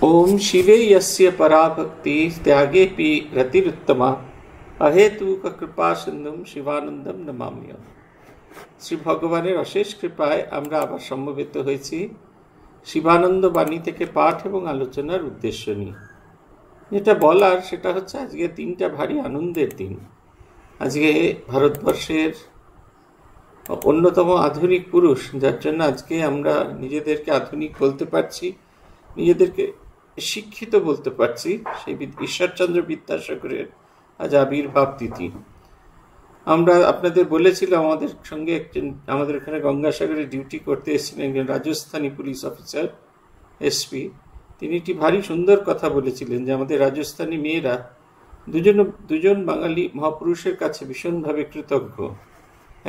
ओम शिवे यस्य पराभक्ति त्यागेपि रतिरुत्तमा अहेतुक कृपा सिंधुम शिवानंदम नमाम्यहम। শ্রী ভগবানের অশেষ কৃপায় আমরা আবার সমবেত হয়েছি শিবানন্দ বাণী থেকে পাঠ এবং আলোচনার উদ্দেশ্য নিয়ে। যেটা বলার সেটা হচ্ছে আজকে দিনটা ভারী আনন্দের দিন। আজকে ভারতবর্ষের অন্যতম আধুনিক পুরুষ, যার জন্য আজকে আমরা নিজেদেরকে আধুনিক বলতে পারছি, নিজেদেরকে শিক্ষিত বলতে পারছি, সেই ঈশ্বরচন্দ্র বিদ্যাসাগরের আজ আবির্ভাব তিথি। আমরা আপনাদের বলেছিলাম আমাদের সঙ্গে একজন আমাদের এখানে গঙ্গাসাগরে ডিউটি করতে এসেছিলেন একজন রাজস্থানী পুলিশ অফিসার এসপি। তিনি একটি ভারী সুন্দর কথা বলেছিলেন যে আমাদের রাজস্থানী মেয়েরা দুজন বাঙালি মহাপুরুষের কাছে ভীষণভাবে কৃতজ্ঞ।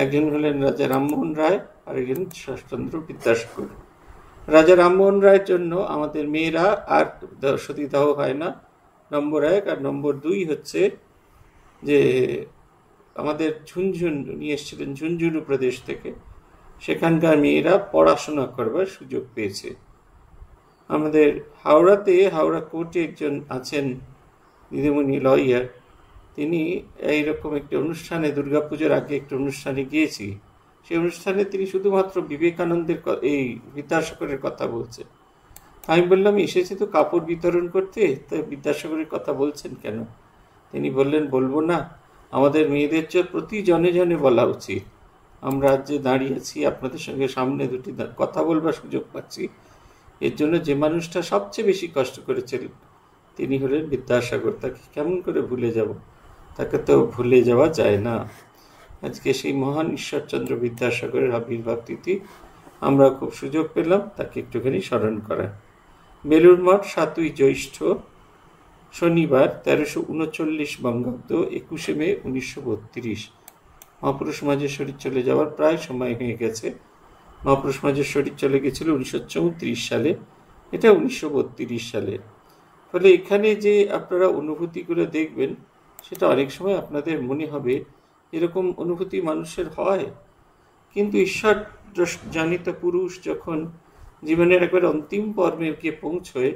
একজন হলেন রাজা রামমোহন রায় আর একজন ঈশ্বরচন্দ্র বিদ্যাসাগর। রাজা রামমোহন রায়ের জন্য আমাদের মেয়েরা আর সতীদাহ হয় না, নম্বর 1। আর নম্বর 2 হচ্ছে যে আমাদের ঝুনঝুন নিয়ে এসেছিলেন ঝুনঝুনু প্রদেশ থেকে, সেখানকার মেয়েরা পড়াশোনা করবার সুযোগ পেয়েছে। আমাদের হাওড়া কোর্টে একজন আছেন দিদিমণি লয়ার, তিনি এইরকম একটি অনুষ্ঠানে, দুর্গাপুজোর আগে একটি অনুষ্ঠানে গিয়েছি। সেই অনুষ্ঠানে তিনি শুধুমাত্র বিবেকানন্দের এই বিদ্যাসাগরের কথা বলছেন। আমি বললাম, এসেছি তো কাপড় বিতরণ করতে, তো বিদ্যাসাগরের কথা বলছেন কেন? তিনি বললেন, বলবো না, আমাদের মেয়েদের প্রতি জনে জনে বলা উচিত। আমরা আজ যে দাঁড়িয়েছি আপনাদের সঙ্গে সামনে দুটি কথা বলবার সুযোগ পাচ্ছি, এর জন্য যে মানুষটা সবচেয়ে বেশি কষ্ট করেছিলেন তিনি হলেন বিদ্যাসাগর। তাকে কেমন করে ভুলে যাব? তাকে তো ভুলে যাওয়া যায় না। আজকে সেই মহান ঈশ্বরচন্দ্র বিদ্যাসাগরের আবির্ভাব তিথি, আমরা খুব সুযোগ পেলাম তাকে একটুখানি স্মরণ করার। বেলুড় মঠ 7ই জ্যৈষ্ঠ শনিবার 1339 বঙ্গাব্দ 21 মে 1932। মহাপুরুষ মাঝের শরীর চলে যাওয়ার প্রায় সময় হয়ে গেছে। মহাপুরুষ মাঝের শরীর চলে গেছিল 1934 সালে, এটা 1932 সালে। ফলে এখানে যে আপনারা অনুভূতিগুলো দেখবেন সেটা অনেক সময় আপনাদের মনে হবে এরকম অনুভূতি মানুষের হয়, কিন্তু ঈশ্বর জানিত পুরুষ যখন জীবনের একবার অন্তিম পর্বে গিয়ে পৌঁছয়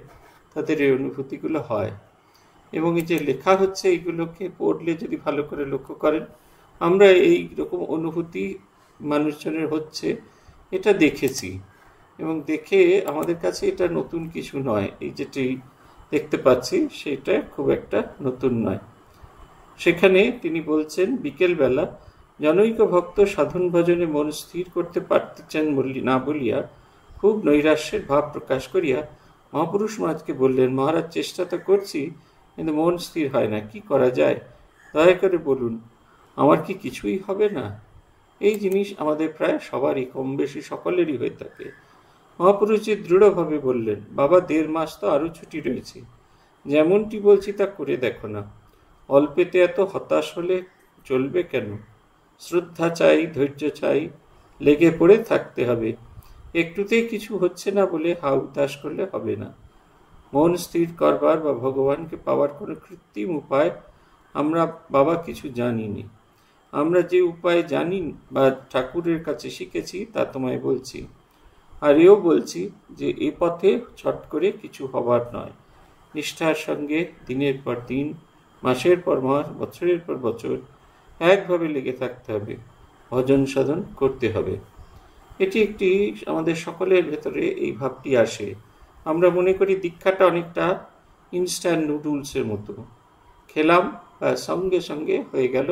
তাদের এই অনুভূতিগুলো হয়। এবং এই যে লেখা হচ্ছে এইগুলোকে পড়লে যদি ভালো করে লক্ষ্য করেন, আমরা এই রকম অনুভূতি মানুষজনের হচ্ছে এটা দেখেছি, এবং দেখে আমাদের কাছে এটা নতুন কিছু নয়। এই যেটি দেখতে পাচ্ছি সেটা খুব একটা নতুন নয়। সেখানে তিনি বলছেন, বিকেলবেলা জনৈক ভক্ত সাধন ভজনে মন স্থির করতে পারতেছেন না বলিয়া খুব নৈরাশ্যের ভাব প্রকাশ করিয়া মহাপুরুষ মহারাজকে বললেন, মহারাজ, চেষ্টা তো করছি কিন্তু মন স্থির হয় না, কি করা যায়? দয়া করে বলুন, আমার কি কিছুই হবে না? এই জিনিস আমাদের প্রায় সবারই, কম বেশি সকলেরই হয়ে থাকে। মহাপুরুষজি দৃঢ়ভাবে বললেন, বাবা, 1.5 মাস তো আরও ছুটি রয়েছে, যেমনটি বলছি তা করে দেখো না। অল্পেতে এত হতাশ হলে চলবে কেন? শ্রদ্ধা চাই, ধৈর্য চাই, লেগে পড়ে থাকতে হবে। একটুতেই কিছু হচ্ছে না বলে উদাস করলে হবে না। মন স্থির করবার বা ভগবানকে পাওয়ার কোনো কৃত্রিম উপায় আমরা বাবা কিছু জানিনি। আমরা যে উপায় জানি বা ঠাকুরের কাছে শিখেছি তা তোমায় বলছি। আর এও বলছি যে এ পথে ছট করে কিছু হবার নয়। নিষ্ঠার সঙ্গে দিনের পর দিন, মাসের পর মাস, বছরের পর বছর একভাবে লেগে থাকতে হবে, ভজন সাধন করতে হবে। এটি একটি আমাদের সকলের ভেতরে এই ভাবটি আসে। আমরা মনে করি দীক্ষাটা অনেকটা ইনস্ট্যান্ট নুডলসের মতো, খেলাম সঙ্গে সঙ্গে হয়ে গেল,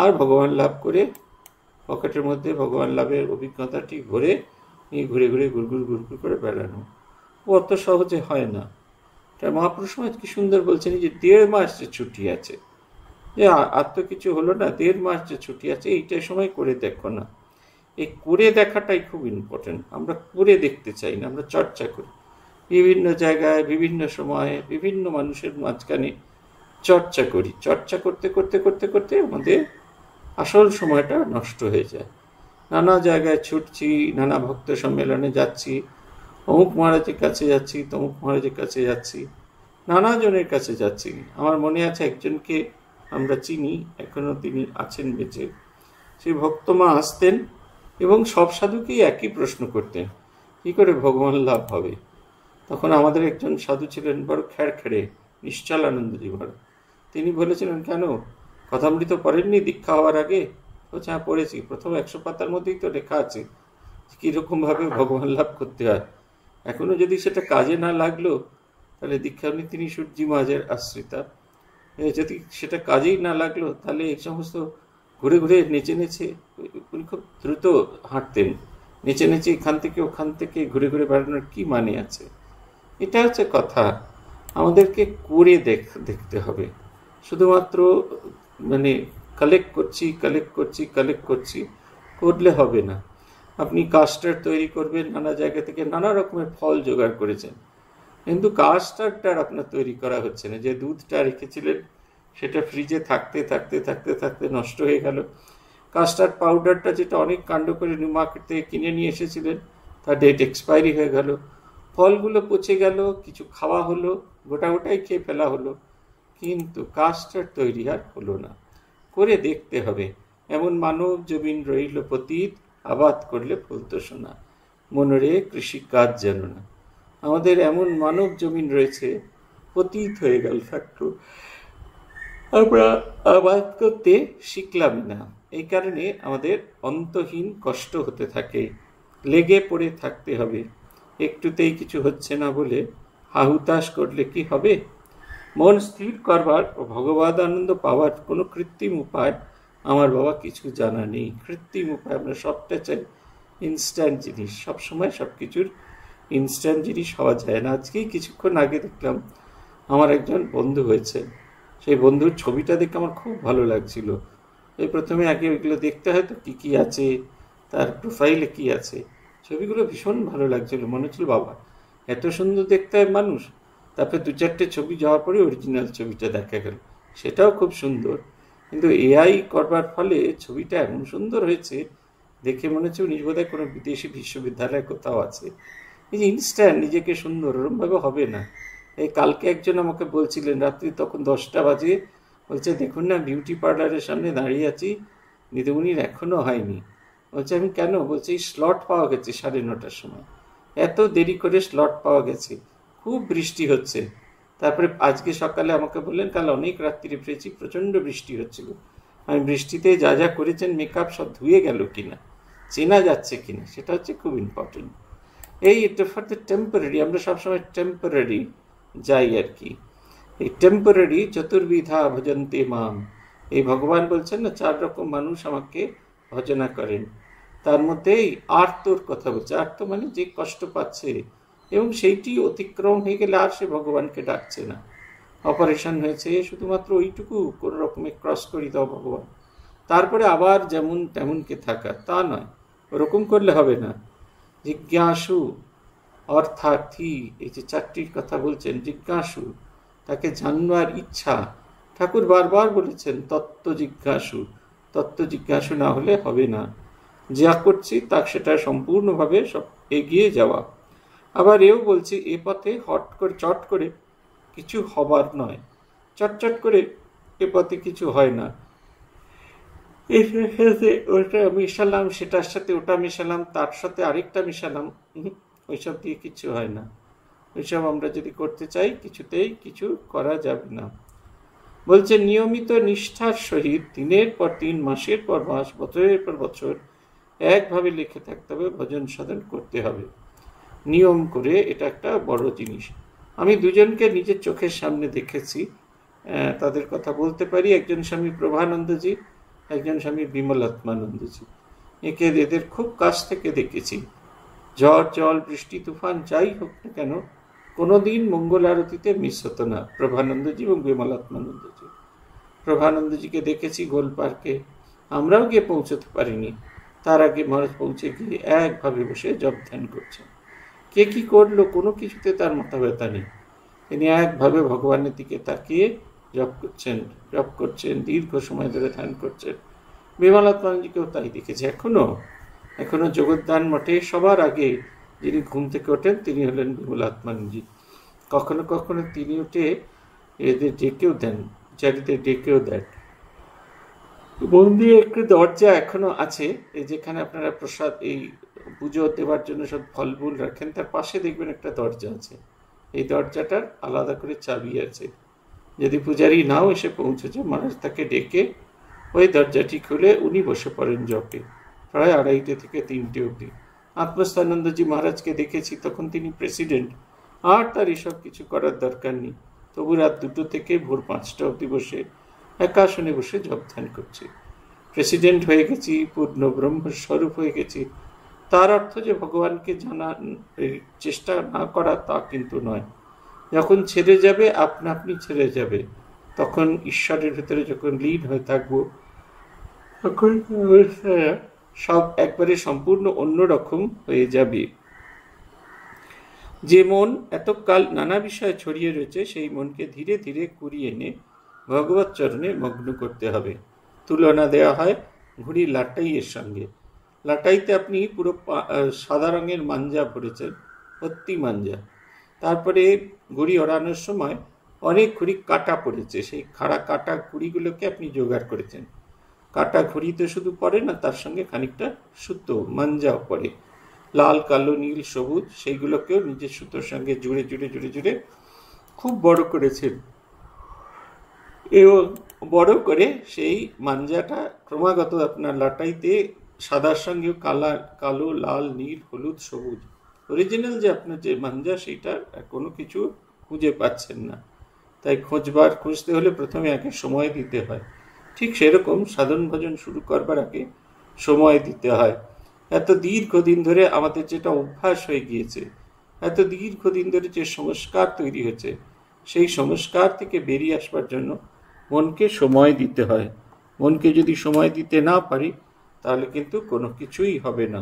আর ভগবান লাভ করে পকেটের মধ্যে ভগবান লাভের অভিজ্ঞতাটি ভরে নিয়ে ঘুরে ঘুরে গুড়গুড় গুড়গুড় করে বেড়ানো। ও অত সহজে হয় না। মহাপুরুষ মহারাজ কি সুন্দর বলছেন যে 1.5 মাস যে ছুটি আছে, যে আর তো কিছু হলো না, 1.5 মাস যে ছুটি আছে এইটাই সময় করে দেখো না। এই করে দেখাটাই খুব ইম্পর্টেন্ট। আমরা করে দেখতে চাই না, আমরা চর্চা করি বিভিন্ন জায়গায়, বিভিন্ন সময়ে, বিভিন্ন মানুষের মাঝখানে চর্চা করি। চর্চা করতে করতে করতে করতে আমাদের আসল সময়টা নষ্ট হয়ে যায়। নানা জায়গায় ছুটছি, নানা ভক্ত সম্মেলনে যাচ্ছি, অমুক মহারাজের কাছে যাচ্ছি, তমুক মহারাজের কাছে যাচ্ছি, নানা জনের কাছে যাচ্ছি। আমার মনে আছে একজনকে আমরা চিনি, এখনো তিনি আছেন বেঁচে। সেই ভক্তমা আসতেন এবং সব সাধুকেই একই প্রশ্ন করতেন, কি করে ভগবান লাভ হবে? তখন আমাদের একজন সাধু ছিলেন, বড় খ্যাড়খেড়ে, নিশ্চল আনন্দজি মহারাজ। তিনি বলেছিলেন, কেন কথামৃত পড়েননি দীক্ষা হওয়ার আগে? বলছে, হ্যাঁ পড়েছি। প্রথম 100 পাতার মধ্যেই তো লেখা আছে কীরকমভাবে ভগবান লাভ করতে হয়। এখনো যদি সেটা কাজে না লাগলো, তাহলে দীক্ষা তিনি সূর্যি মহারাজের আশ্রিতা, যদি সেটা কাজেই না লাগলো, তাহলে এই সমস্ত ঘুরে ঘুরে নেচে নেচে, উনি খুব দ্রুত হাঁটতেন, নেচে নেচে এখান থেকে ওখান থেকে ঘুরে ঘুরে বেড়ানোর কি মানে আছে? এটা হচ্ছে কথা। আমাদেরকে করে দেখতে হবে। শুধুমাত্র মানে কালেক্ট করছি করলে হবে না। আপনি কাস্টার্ড তৈরি করবেন, নানা জায়গা থেকে নানা রকমের ফল জোগাড় করেছেন, কিন্তু কাস্টার্ডটা আপনার তৈরি করা হচ্ছে না। যে দুধটা রেখেছিলেন সেটা ফ্রিজে থাকতে থাকতে থাকতে থাকতে নষ্ট হয়ে গেল। কাস্টার্ড পাউডারটা যেটা অনেক কাণ্ড করে নিউ মার্কেট থেকে কিনে নিয়ে এসেছিলেন, তার ডেট এক্সপায়ারি হয়ে গেল। ফলগুলো পচে গেল, কিছু খাওয়া হলো, গোটাই খেয়ে ফেলা হলো, কিন্তু কাস্টার্ড তৈরি আর হলো না। করে দেখতে হবে। এমন মানব জমিন রইল পতীত, আবাদ করলে ফলতো সোনা, মনরে কৃষিকাজ যেন না। আমাদের এমন মানব জমিন রয়েছে, পতীত হয়ে গেল, থাকতো, আমরা আবাদ করতে শিখলাম না। এই কারণে আমাদের অন্তহীন কষ্ট হতে থাকে, লেগে পড়ে থাকতে হবে। একটুতেই কিছু হচ্ছে না বলে হাহুতাশ করলে কি হবে? মন স্থির করবার ও ভগবদ আনন্দ পাওয়ার কোনো কৃত্রিম উপায় আমার বাবা কিছু জানা নেই। কৃত্রিম উপায় আমরা সবটা চাই ইনস্ট্যান্ট জিনিস, সবসময় সব কিছুর ইনস্ট্যান্ট জিনিস হওয়া যায় না। আজকেই কিছুক্ষণ আগে দেখলাম আমার একজন বন্ধু হয়েছে, সেই বন্ধুর ছবিটা দেখে আমার খুব ভালো লাগছিল। এই প্রথমে আগে ওইগুলো দেখতে হয় তো কী কী আছে, তার প্রোফাইলে কি আছে, ছবিগুলো ভীষণ ভালো লাগছিল। মনে হচ্ছিল বাবা এত সুন্দর দেখতে হয় মানুষ। তারপরে 2-4টে ছবি যাওয়ার পরে অরিজিনাল ছবিটা দেখা গেল, সেটাও খুব সুন্দর। কিন্তু এআই করবার ফলে ছবিটা এমন সুন্দর হয়েছে, দেখে মনে হচ্ছে উনি বোধহয় কোনো বিদেশি বিশ্ববিদ্যালয়ে কোথাও আছে। এই যে ইনস্ট্যান্ট নিজেকে সুন্দর, ওরমভাবে হবে না। এই কালকে একজন আমাকে বলছিলেন, রাত্রি তখন 10টা বাজে, বলছে দেখুন না বিউটি পার্লারের সামনে দাঁড়িয়ে আছি, নিধুমণির এখনও হয়নি। বলছে আমি কেন? বলছে এই স্লট পাওয়া গেছে 9:30টার সময়, এত দেরি করে স্লট পাওয়া গেছে, খুব বৃষ্টি হচ্ছে। তারপরে আজকে সকালে আমাকে বললেন কাল অনেক রাত্রিরে ফিরেছি, প্রচণ্ড বৃষ্টি হচ্ছিল। আমি বৃষ্টিতে যা যা করেছেন মেকআপ সব ধুয়ে গেল কিনা, চেনা যাচ্ছে কিনা, সেটা হচ্ছে খুব ইম্পর্টেন্ট। এই এটা ফর দ্য টেম্পোরারি, আমরা সবসময় টেম্পোরারি যাই আর কি। এই টেম্পোরারি চতুর্বিধা ভজন্তে মাম, এই ভগবান বলছেন না 4 রকম মানুষ আমাকে ভজনা করেন। তার মধ্যে এই আর্তর কথা বলছে। আর্ত মানে যে কষ্ট পাচ্ছে এবং সেইটি অতিক্রম হয়ে গেলে আর সে ভগবানকে ডাকছে না। অপারেশন হয়েছে, শুধুমাত্র ওইটুকু কোনো রকমে ক্রস করি দাও ভগবান, তারপরে আবার যেমন তেমনকে থাকা, তা নয়। ওরকম করলে হবে না। জিজ্ঞাসু অর্থার্থী, এই যে 4টির কথা বলছেন, জিজ্ঞাসু তাকে জানবার ইচ্ছা। ঠাকুর বারবার বলেছেন তত্ত্ব জিজ্ঞাসু না হলে হবে না। যা করছি তা সেটা সম্পূর্ণভাবে সব এগিয়ে যাওয়া। আবার এও বলছি এ পথে চট করে কিছু হবার নয়, চটচট করে এ পথে কিছু হয় না। এটার সাথে ওটা মিশালাম, সেটার সাথে ওটা মিশালাম, তার সাথে আরেকটা মিশালাম, ওইসব দিয়ে কিছু হয় না। ওইসব আমরা যদি করতে চাই কিছুতেই কিছু করা যাবে না। বলছে নিয়মিত নিষ্ঠার সহিত দিনের পর দিন, মাসের পর মাস, বছরের পর বছর একভাবে লিখে থাকতে হবে, ভজন সাধন করতে হবে নিয়ম করে। এটা একটা বড় জিনিস। আমি দুজনকে নিজের চোখের সামনে দেখেছি, তাদের কথা বলতে পারি। একজন স্বামী প্রভানন্দজি, একজন স্বামী বিমলাত্মানন্দজি। এদের খুব কাছ থেকে দেখেছি। ঝড় জল বৃষ্টি তুফান যাই হোক না কেন, কোনোদিন মঙ্গল আরতিতে মিস হতো না প্রভানন্দজি এবং বিমলাত্মানন্দজি। প্রভানন্দজিকে দেখেছি গোল পার্কে, আমরাও গিয়ে পৌঁছতে পারিনি, তার আগে মহারাজ পৌঁছে গিয়ে একভাবে বসে জপ ধ্যান করছেন। কে কি করলো কোনো কিছুতে তার মাথা ব্যথা নেই, তিনি একভাবে ভগবানের দিকে তাকিয়ে জপ করছেন, দীর্ঘ সময় ধরে ধ্যান করছেন। বিমলাত্মানন্দজিকেও তাই দেখেছি। এখনো জগদ্দান মঠে সবার আগে যিনি ঘুম থেকে ওঠেন তিনি হলেন বিমলাত্মানন্দজি। কখনো কখনো তিনি উঠে এদের ডেকেও দেন, চারিদের ডেকেও দেন। মন্দিরে একটু দরজা এখনো আছে, এই যেখানে আপনারা প্রসাদ এই পুজো দেওয়ার জন্য সব ফলমূল রাখেন, তার পাশে দেখবেন একটা দরজা আছে। এই দরজাটার আলাদা করে চাবি আছে। যদি পূজারী নাও এসে পৌঁছেছে, মহারাজ তাকে ডেকে ওই দরজাটি খুলে উনি বসে পড়েন জপে, প্রায় 2:30 থেকে 3টে অবধি। আত্মস্থানন্দজি মহারাজকে দেখেছি, তখন তিনি প্রেসিডেন্ট, আর তার এসব কিছু করার দরকার নেই। তবু রাত 2টো থেকে ভোর 5টা অবধি বসে একাসনে বসে জপ ধ্যান করছে। প্রেসিডেন্ট হয়ে গেছি, পূর্ণ ব্রহ্মস্বরূপ হয়ে গেছি, তার অর্থ যে ভগবানকে জানার চেষ্টা না করা তা কিন্তু নয়। যখন ছেড়ে যাবে, আপনা আপনি ছেড়ে যাবে, তখন ঈশ্বরের ভেতরে যখন লীন হয়ে থাকবো, তখন সব একবারে সম্পূর্ণ অন্যরকম হয়ে যাবে। যে মন এতকাল নানা বিষয়ে ছড়িয়ে রয়েছে, সেই মনকে ধীরে ধীরে কুড়িয়ে এনে ভগবত চরণে মগ্ন করতে হবে। তুলনা দেওয়া হয় ঘুড়ি লাটাইয়ের সঙ্গে। লাটাইতে আপনি পুরো সাদা রঙের মাঞ্জা ভরেছেন, অতি মাঞ্জা। তারপরে ঘুড়ি ওড়ানোর সময় অনেক ঘুড়ি কাটা পড়েছে, সেই খাড়া কাটা ঘুড়িগুলোকে আপনি জোগাড় করেছেন। কাটা ঘুড়িতে শুধু পড়ে না, তার সঙ্গে খানিকটা সুতো মাঞ্জাও পড়ে, লাল, কালো, নীল, সবুজ, সেইগুলোকেও নিজের সুতোর সঙ্গে জুড়ে জুড়ে জুড়ে জুড়ে খুব বড় করেছেন। এবং বড় করে সেই মাঞ্জাটা ক্রমাগত আপনার লাটাইতে সাদার সঙ্গেও কালো, লাল, নীল, হলুদ, সবুজ, অরিজিনাল যে আপনার যে মাঞ্জা, সেইটা কোনো কিছু খুঁজে পাচ্ছেন না। তাই খুঁজতে হলে প্রথমে আগে সময় দিতে হয়। ঠিক সেরকম সাধন ভজন শুরু করবার আগে সময় দিতে হয়। এত দীর্ঘদিন ধরে আমাদের যেটা অভ্যাস হয়ে গিয়েছে, এত দীর্ঘদিন ধরে যে সংস্কার তৈরি হয়েছে, সেই সংস্কার থেকে বেরিয়ে আসবার জন্য মনকে সময় দিতে হয়। মনকে যদি সময় দিতে না পারি, তাহলে কিন্তু কোনো কিছুই হবে না।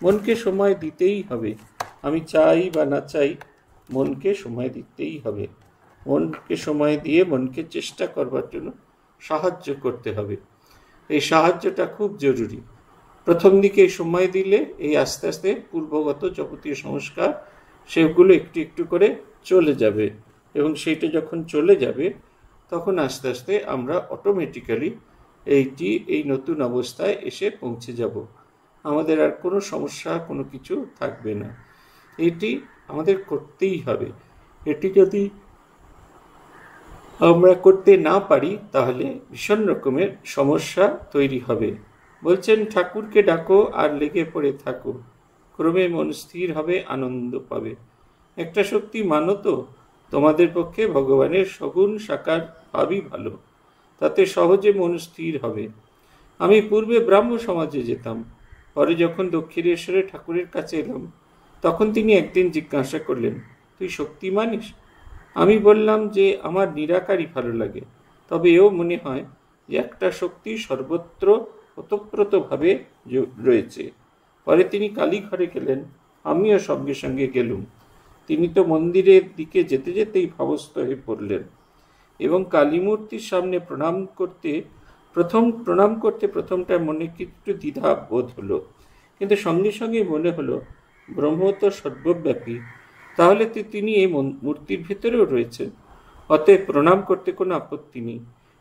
মনকে সময় দিতেই হবে, আমি চাই বা না চাই, মনকে সময় দিতেই হবে। মনকে সময় দিয়ে মনকে চেষ্টা করবার জন্য সাহায্য করতে হবে। এই সাহায্যটা খুব জরুরি। প্রথম দিকে সময় দিলে এই আস্তে আস্তে পূর্বগত যাবতীয় সংস্কার সেগুলো একটু একটু করে চলে যাবে, এবং সেইটা যখন চলে যাবে, তখন আস্তে আস্তে আমরা অটোমেটিক্যালি এই নতুন অবস্থায় এসে পৌঁছে যাব। আমাদের আর কোনো সমস্যা, কোনো কিছু থাকবে না। এটি আমাদের করতেই হবে। এটি যদি আমরা করতে না পারি, তাহলে ভীষণ রকমের সমস্যা তৈরি হবে। বলছেন, ঠাকুরকে ডাকো আর লেগে পড়ে থাকো, ক্রমে মন স্থির হবে, আনন্দ পাবে। একটা শক্তি মানো তো, তোমাদের পক্ষে ভগবানের সগুণ সাকার ভাবই ভালো, তাতে সহজে মন স্থির হবে। আমি পূর্বে ব্রাহ্ম সমাজে যেতাম, পরে যখন দক্ষিণেশ্বরে ঠাকুরের কাছে এলাম, তখন তিনি একদিন জিজ্ঞাসা করলেন, তুই শক্তি মানিস? আমি বললাম যে আমার নিরাকারই ভালো লাগে, তবে এও মনে হয় যে একটা শক্তি সর্বত্র ওতপ্রোতভাবে রয়েছে। পরে তিনি কালীঘরে গেলেন, আমিও সঙ্গে সঙ্গে গেলুম। তিনি তো মন্দিরের দিকে যেতে যেতেই ভাবস্থ হয়ে পড়লেন, এবং কালী মূর্তির সামনে প্রণাম করতে প্রথমটা মনে একটু দ্বিধা বোধ হলো, কিন্তু সঙ্গে সঙ্গে মনে হলো ব্রহ্ম তো সর্বব্যাপী, তাহলে তো তিনি এই মূর্তির ভিতরেও রয়েছেন, অতএব প্রণাম করতে কোনো আপত্তি নেই।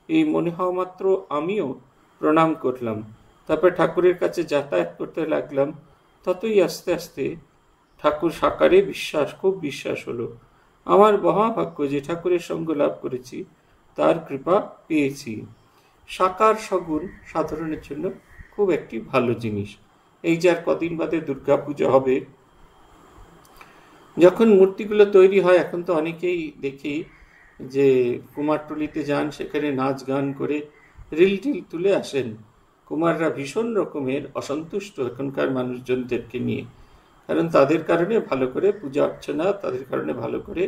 এই মনে হওয়া মাত্র আমিও প্রণাম করলাম। তারপর ঠাকুরের কাছে যাতায়াত করতে লাগলাম। ততই আস্তে আস্তে ঠাকুর সাকারে খুব বিশ্বাস হলো। আমার মহাভাগ্য যে ঠাকুরের সঙ্গ লাভ করেছি, তার কৃপা পেয়েছি। সাকার সগুণ সাধারণের জন্য খুব একটি ভালো জিনিস। এই যে আর কদিন বাদে দুর্গা পুজো হবে, যখন মূর্তিগুলো তৈরি হয়, এখন তো অনেকেই দেখি যে কুমারটুলিতে যান, সেখানে নাচ গান করে রিল টিল তুলে আসেন। কুমাররা ভীষণ রকমের অসন্তুষ্ট এখনকার মানুষজনদেরকে নিয়ে, কারণ তাদের কারণে ভালো করে পূজা অর্চনা, তাদের কারণে ভালো করে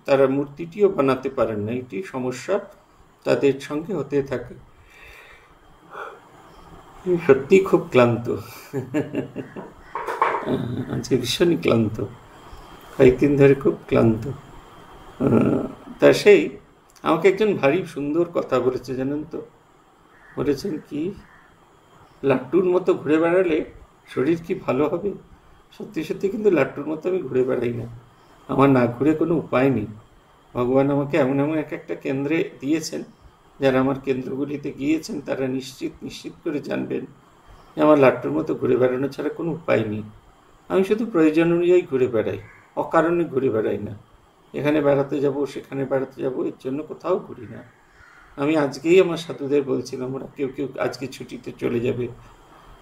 তারা মূর্তিটিও বানাতে পারেন না। এটি সমস্যা তাদের সঙ্গে হতে থাকে। সত্যি খুব ক্লান্ত, আজকে ভীষণই ক্লান্ত, কয়েকদিন ধরে খুব ক্লান্ত। তা সেই আমাকে একজন ভারী সুন্দর কথা বলেছে, জানেন তো? বলেছেন কি, লাট্টুর মতো ঘুরে বেড়ালে শরীর কি ভালো হবে? সত্যি সত্যি কিন্তু লাট্টুর মতো আমি ঘুরে বেড়াই না, আমার না ঘুরে কোনো উপায় নেই। ভগবান আমাকে এমন এমন একটা কেন্দ্রে দিয়েছেন, যারা আমার কেন্দ্রগুলিতে গিয়েছেন তারা নিশ্চিত করে জানবেন যে আমার লাট্টুর মতো ঘুরে বেড়ানো ছাড়া কোনো উপায় নেই। আমি শুধু প্রয়োজন অনুযায়ী ঘুরে বেড়াই, অকারণে ঘুরে বেড়াই না। এখানে বেড়াতে যাব, সেখানে বেড়াতে যাব, এর জন্য কোথাও ঘুরি না। আমি আজকেই আমার সাধুদের বলছিলাম, ওরা কেউ কেউ আজকে ছুটিতে চলে যাবে,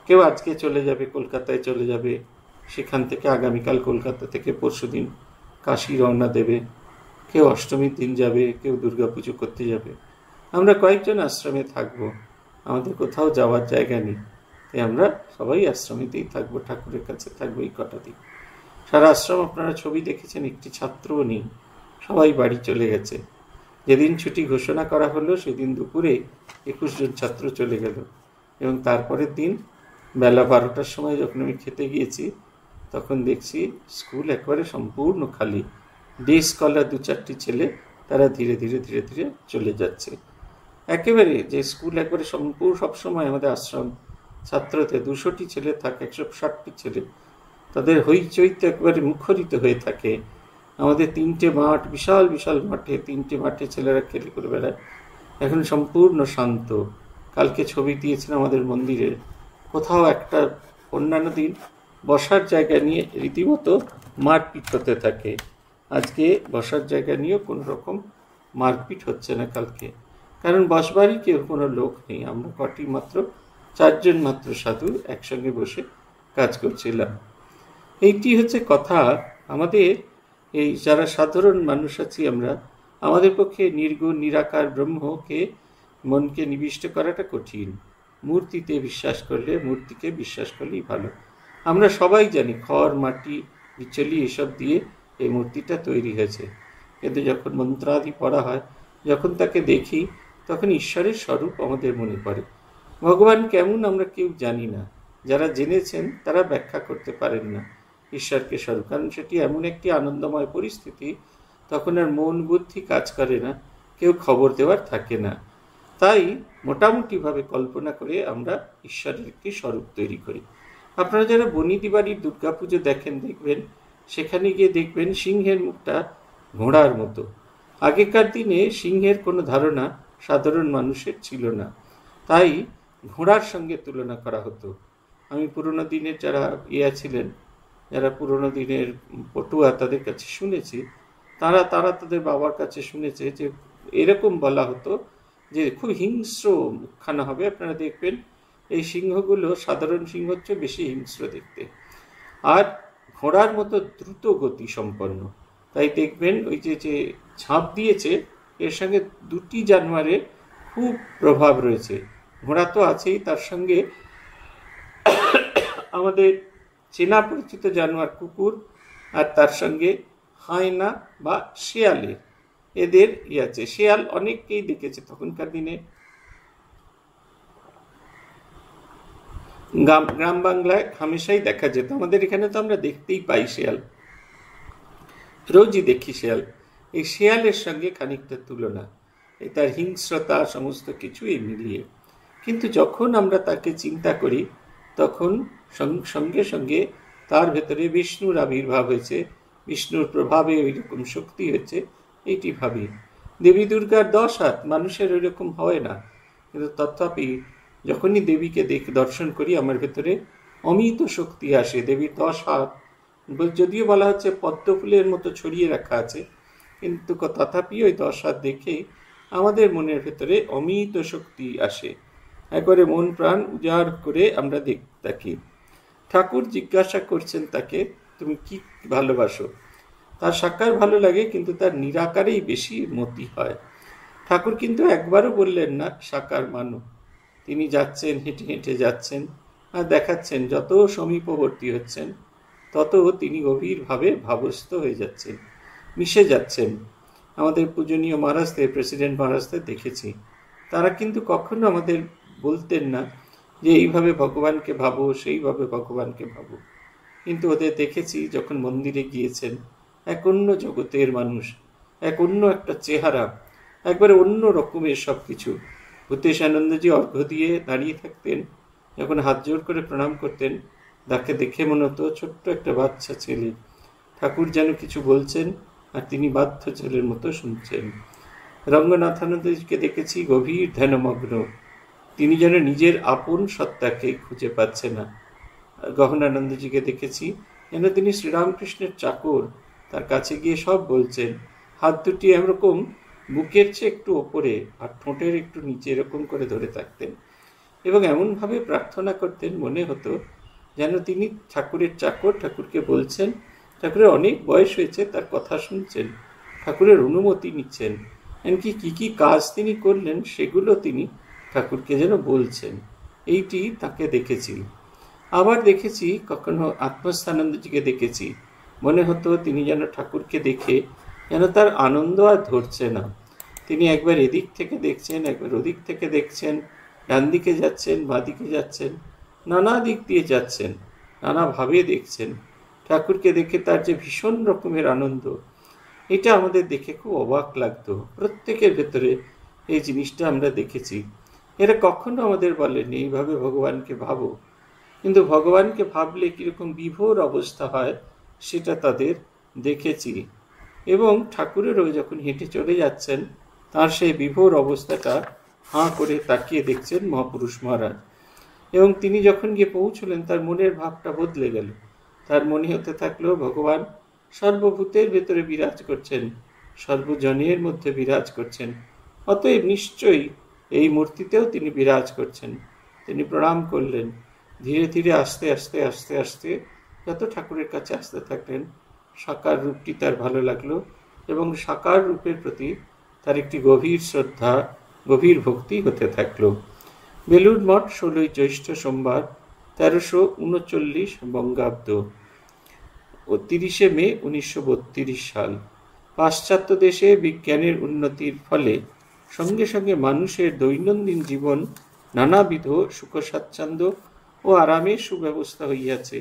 কেউ আজকে চলে যাবে, কলকাতায় চলে যাবে, সেখান থেকে আগামীকাল কলকাতা থেকে পরশুদিন কাশী রওনা দেবে, কেউ অষ্টমীর দিন যাবে, কেউ দুর্গাপুজো করতে যাবে। আমরা কয়েকজন আশ্রমে থাকবো, আমাদের কোথাও যাওয়ার জায়গা নেই, তাই আমরা সবাই আশ্রমেতেই থাকবো, ঠাকুরের কাছে থাকবো এই কটা দিন। সারা আশ্রম আপনারা ছবি দেখেছেন, একটি ছাত্রও নেই, সবাই বাড়ি চলে গেছে। যেদিন ছুটি ঘোষণা করা হলো সেদিন দুপুরে 21 জন ছাত্র চলে গেল, এবং তারপরের দিন বেলা 12টার সময় যখন আমি খেতে গিয়েছি তখন দেখছি স্কুল একবারে সম্পূর্ণ খালি। ডে স্কলার 2-4টি ছেলে, তারা ধীরে ধীরে ধীরে ধীরে চলে যাচ্ছে। একেবারে যে স্কুল একবারে সম্পূর্ণ, সবসময় আমাদের আশ্রম ছাত্রতে 200টি ছেলে থাকে, 160টি ছেলে, তাদের হইচইতে একবারে মুখরিত হয়ে থাকে। আমাদের 3টে মাঠ, বিশাল বিশাল মাঠে 3টে মাঠে ছেলেরা খেলে করে বেড়ায়। এখন সম্পূর্ণ শান্ত। কালকে ছবি দিয়েছিলাম আমাদের মন্দিরের, কোথাও একটা অন্যান্য দিন বসার জায়গা নিয়ে রীতিমতো মারপিট হতে থাকে, আজকে বসার জায়গা নিয়েও কোনো রকম মারপিট হচ্ছে না কালকে, কারণ বসবারই কেউ কোনো লোক নেই। আমরা কটি মাত্র, 4 জন মাত্র সাধু একসঙ্গে বসে কাজ করছিলাম। এইটি হচ্ছে কথা। আমাদের এই যারা সাধারণ মানুষ আছি আমরা, আমাদের পক্ষে নির্গুণ নিরাকার ব্রহ্মকে মনকে নিবিষ্ট করাটা কঠিন। মূর্তিতে বিশ্বাস করলে, মূর্তিকে বিশ্বাস করলেই ভালো। আমরা সবাই জানি খড়, মাটি, বিচলি এসব দিয়ে এই মূর্তিটা তৈরি হয়েছে, কিন্তু যখন মন্ত্রাদি পড়া হয়, যখন তাকে দেখি, তখন ঈশ্বরের স্বরূপ আমাদের মনে পড়ে। ভগবান কেমন আমরা কেউ জানি না, যারা জেনেছেন তারা ব্যাখ্যা করতে পারেন না ঈশ্বরকে স্বরূপ, কারণ সেটি এমন একটি আনন্দময় পরিস্থিতি, তখন আর মন বুদ্ধি কাজ করে না, কেউ খবর দেওয়ার থাকে না। তাই মোটামুটিভাবে কল্পনা করে আমরা ঈশ্বরের একটি স্বরূপ তৈরি করি। আপনারা যারা বনিদি বাড়ির দুর্গাপুজো দেখেন, দেখবেন সেখানে গিয়ে দেখবেন সিংহের মুখটা ঘোড়ার মতো। আগেকার দিনে সিংহের কোনো ধারণা সাধারণ মানুষের ছিল না, তাই ঘোড়ার সঙ্গে তুলনা করা হতো। আমি পুরনো দিনের যারা ছিলেন, যারা পুরনো দিনের পটুয়া, তাদের কাছে শুনেছি, তারা তাদের বাবার কাছে শুনেছে যে এরকম বলা হতো যে খুব হিংস্র মুখখানা হবে। আপনারা দেখবেন এই সিংহগুলো সাধারণ সিংহর চেয়ে বেশি হিংস্র দেখতে, আর ঘোড়ার মতো দ্রুত গতি সম্পন্ন। তাই দেখবেন ওই যে ঝাঁপ দিয়েছে, এর সঙ্গে 2টি জানোয়ারের খুব প্রভাব রয়েছে। ঘোড়া তো আছেই, তার সঙ্গে আমাদের চেনা পরিচিত জানোয়ার কুকুর, আর তার সঙ্গে হায়না বা শেয়ালের, এদের আছে। শেয়াল অনেককেই দেখেছে তখনকার দিনে, গ্রাম বাংলায় হামেশাই দেখা যেত। আমাদের এখানে তো আমরা দেখতেই পাই শেয়াল, রোজই দেখি শেয়াল। এই শেয়ালের সঙ্গে খানিকটা তুলনা, এই তার হিংস্রতা সমস্ত কিছু মিলিয়ে। কিন্তু যখন আমরা তাকে চিন্তা করি, তখন সঙ্গে সঙ্গে তার ভেতরে বিষ্ণুর আবির্ভাব হয়েছে, বিষ্ণুর প্রভাবে ওই রকম শক্তি হয়েছে, এইটি ভাবি। দেবী দুর্গার 10 হাত, মানুষের ওই রকম হয় না, কিন্তু তথাপি যখনই দেবীকে দর্শন করি, আমার ভেতরে অমিত শক্তি আসে। দেবীর 10 হাত, যদিও বলা হচ্ছে পদ্ম ফুলের মতো ছড়িয়ে রাখা আছে, কিন্তু তথাপি ওই 10 হাত দেখে আমাদের মনের ভেতরে অমিত শক্তি আসে। একবারে মন প্রাণ উজাড় করে আমরা থাকি। ঠাকুর জিজ্ঞাসা করছেন তাকে, তুমি কি ভালোবাসো? তার সাকার ভালো লাগে, কিন্তু তার নিরাকারেই বেশি মতি হয়। ঠাকুর কিন্তু একবারও বললেন না সাকার মানো। তিনি যাচ্ছেন, হেঁটে হেঁটে যাচ্ছেন, আর দেখাচ্ছেন যত সমীপবর্তী হচ্ছেন তত তিনি গভীরভাবে ভাবস্থ হয়ে যাচ্ছেন, মিশে যাচ্ছেন। আমাদের পূজনীয় মহারাজদের, প্রেসিডেন্ট মহারাজদের দেখেছি, তারা কিন্তু কখনো আমাদের বলতেন না যে এইভাবে ভগবানকে ভাবো, সেইভাবে ভগবানকে ভাবো। কিন্তু ওদের দেখেছি যখন মন্দিরে গিয়েছেন, এক অন্য জগতের মানুষ, এক অন্য একটা চেহারা, একবারে অন্য রকমের সব কিছু। ভূতেশানন্দজি অর্ঘ্য দিয়ে দাঁড়িয়ে থাকতেন, যখন হাত জোর করে প্রণাম করতেন, তাকে দেখে মনে হতো ছোট্ট একটা বাচ্চা ছেলে। ঠাকুর যেন কিছু বলছেন আর তিনি বাধ্য ছেলের মতো শুনছেন। রঙ্গনাথানন্দজিকে দেখেছি গভীর ধ্যানমগ্ন, তিনি যেন নিজের আপন সত্তাকে খুঁজে পাচ্ছে না। গহনানন্দজিকে দেখেছি যেন তিনি শ্রীরামকৃষ্ণের চাকর, তার কাছে গিয়ে সব বলছেন। হাত দুটি এরকম বুকের চেয়ে একটু ওপরে আর ঠোঁটের একটু নিচে এরকম করে ধরে থাকতেন এবং এমনভাবে প্রার্থনা করতেন, মনে হতো যেন তিনি ঠাকুরের চাকর, ঠাকুরকে বলছেন, ঠাকুরের অনেক বয়স হয়েছে, তার কথা শুনছেন, ঠাকুরের অনুমতি নিচ্ছেন, এমনকি কী কী কাজ তিনি করলেন সেগুলো তিনি ঠাকুরকে যেন বলছেন। এইটি তাকে দেখেছি। আবার দেখেছি কখনো আত্মস্থানন্দজিকে দেখেছি, মনে হতো তিনি যেন ঠাকুরকে দেখে যেন তার আনন্দ আর ধরছে না। তিনি একবার এদিক থেকে দেখছেন, একবার ওদিক থেকে দেখছেন, ডান দিকে যাচ্ছেন, বাঁ দিকে যাচ্ছেন, নানা দিক দিয়ে যাচ্ছেন, নানাভাবে দেখছেন। ঠাকুরকে দেখে তার যে ভীষণ রকমের আনন্দ, এটা আমাদের দেখে খুব অবাক লাগতো। প্রত্যেকের ভেতরে এই জিনিসটা আমরা দেখেছি। এরা কখনো আমাদের বলেনি এইভাবে ভগবানকে ভাবো, কিন্তু ভগবানকে ভাবলে কীরকম বিভোর অবস্থা হয় সেটা তাদের দেখেছি। এবং ঠাকুরেরও যখন হেঁটে চলে যাচ্ছেন, তার সেই বিভোর অবস্থাটা হাঁ করে তাকিয়ে দেখছেন মহাপুরুষ মহারাজ। এবং তিনি যখন গিয়ে পৌঁছলেন, তার মনের ভাবটা বদলে গেল। তার মনে হতে থাকলো ভগবান সর্বভূতের ভেতরে বিরাজ করছেন, সর্বজনের মধ্যে বিরাজ করছেন, অতএব নিশ্চয়ই এই মূর্তিতেও তিনি বিরাজ করছেন। তিনি প্রণাম করলেন। ধীরে ধীরে আস্তে আস্তে আস্তে আস্তে যত ঠাকুরের কাছে আসতে থাকলেন, সাকার রূপটি তার ভালো লাগলো এবং সাকার রূপের প্রতি তার একটি গভীর শ্রদ্ধা, গভীর ভক্তি হতে থাকলো। বেলুড় মঠ 16 জ্যৈষ্ঠ সোমবার 1339 বঙ্গাব্দ ও 30 মে 1932 সাল। পাশ্চাত্য দেশে বিজ্ঞানের উন্নতির ফলে সঙ্গে সঙ্গে মানুষের দৈনন্দিন জীবন নানাবিধ সুখ স্বাচ্ছন্দ্য ও আরামের সুব্যবস্থা হইয়াছে